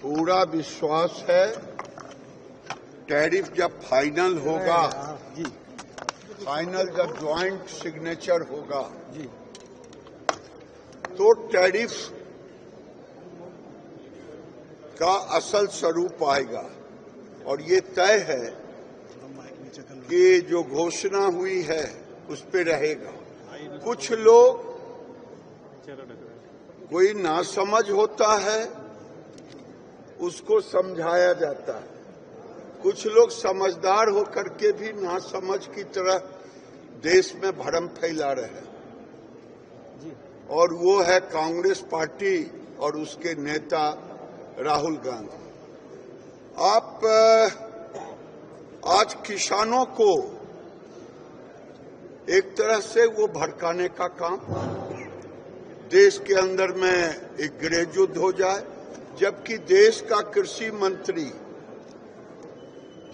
पूरा विश्वास है टैरिफ जब फाइनल होगा, फाइनल जब ज्वाइंट सिग्नेचर होगा तो टैरिफ का असल स्वरूप आएगा। और ये तय है कि जो घोषणा हुई है उस पे रहेगा। कुछ लोग कोई नासमझ होता है उसको समझाया जाता है, कुछ लोग समझदार होकर के भी नासमझ की तरह देश में भ्रम फैला रहे हैं, और वो है कांग्रेस पार्टी और उसके नेता राहुल गांधी। आप आज किसानों को एक तरह से वो भड़काने का काम, देश के अंदर में एक गृह युद्ध हो जाए, जबकि देश का कृषि मंत्री,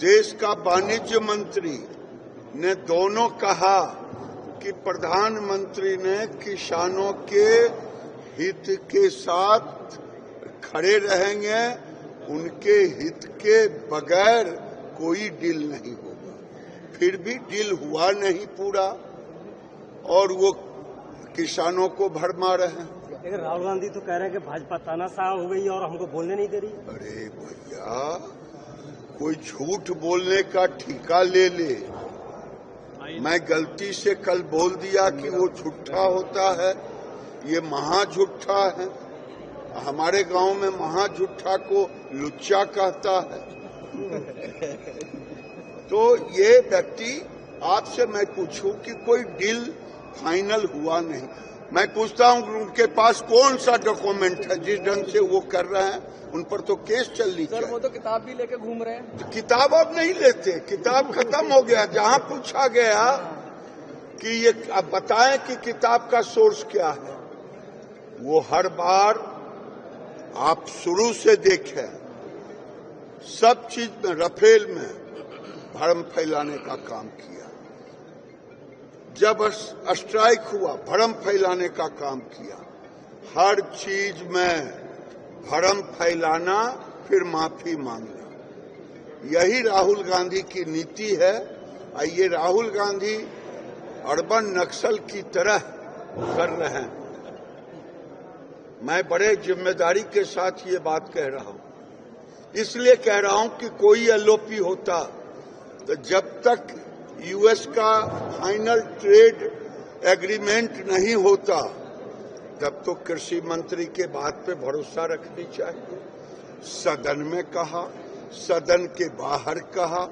देश का वाणिज्य मंत्री ने दोनों कहा कि प्रधानमंत्री ने किसानों के हित के साथ खड़े रहेंगे, उनके हित के बगैर कोई डील नहीं होगा। फिर भी डील हुआ नहीं पूरा, और वो किसानों को भरमा रहे हैं। लेकिन राहुल गांधी तो कह रहे हैं कि भाजपा तानाशाह हो गई और हमको बोलने नहीं दे रही। अरे भैया, कोई झूठ बोलने का ठेका ले ले। मैं गलती से कल बोल दिया कि वो झूठा होता है, ये महाझूठा है। हमारे गांव में महाझूठा को लुच्चा कहता है। तो ये व्यक्ति, आपसे मैं पूछूं कि कोई डील फाइनल हुआ नहीं, मैं पूछता हूं कि उनके पास कौन सा डॉक्यूमेंट है जिस ढंग से वो कर रहे हैं, उन पर तो केस चलनी चाहिए। वो तो किताब भी लेके घूम रहे हैं। तो किताब अब नहीं लेते, किताब खत्म हो गया। जहां पूछा गया कि ये अब बताएं कि किताब का सोर्स क्या है, वो हर बार आप शुरू से देखें सब चीज में, रफेल में भ्रम फैलाने का काम किया। जब स्ट्राइक हुआ, भ्रम फैलाने का काम किया। हर चीज में भ्रम फैलाना, फिर माफी मांगना, यही राहुल गांधी की नीति है। और ये राहुल गांधी अर्बन नक्सल की तरह कर रहे हैं। मैं बड़े जिम्मेदारी के साथ ये बात कह रहा हूं, इसलिए कह रहा हूं कि कोई एलओपी होता तो जब तक यूएस का फाइनल ट्रेड एग्रीमेंट नहीं होता तब तो कृषि मंत्री के बात पे भरोसा रखनी चाहिए। सदन में कहा, सदन के बाहर कहा,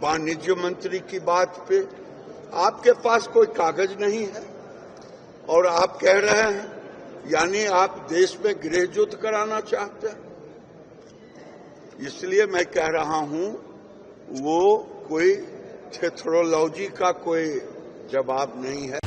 वाणिज्य मंत्री की बात पे। आपके पास कोई कागज नहीं है और आप कह रहे हैं, यानी आप देश में गृह युद्ध कराना चाहते हैं। इसलिए मैं कह रहा हूं, वो कोई थेथरोलॉजी का कोई जवाब नहीं है।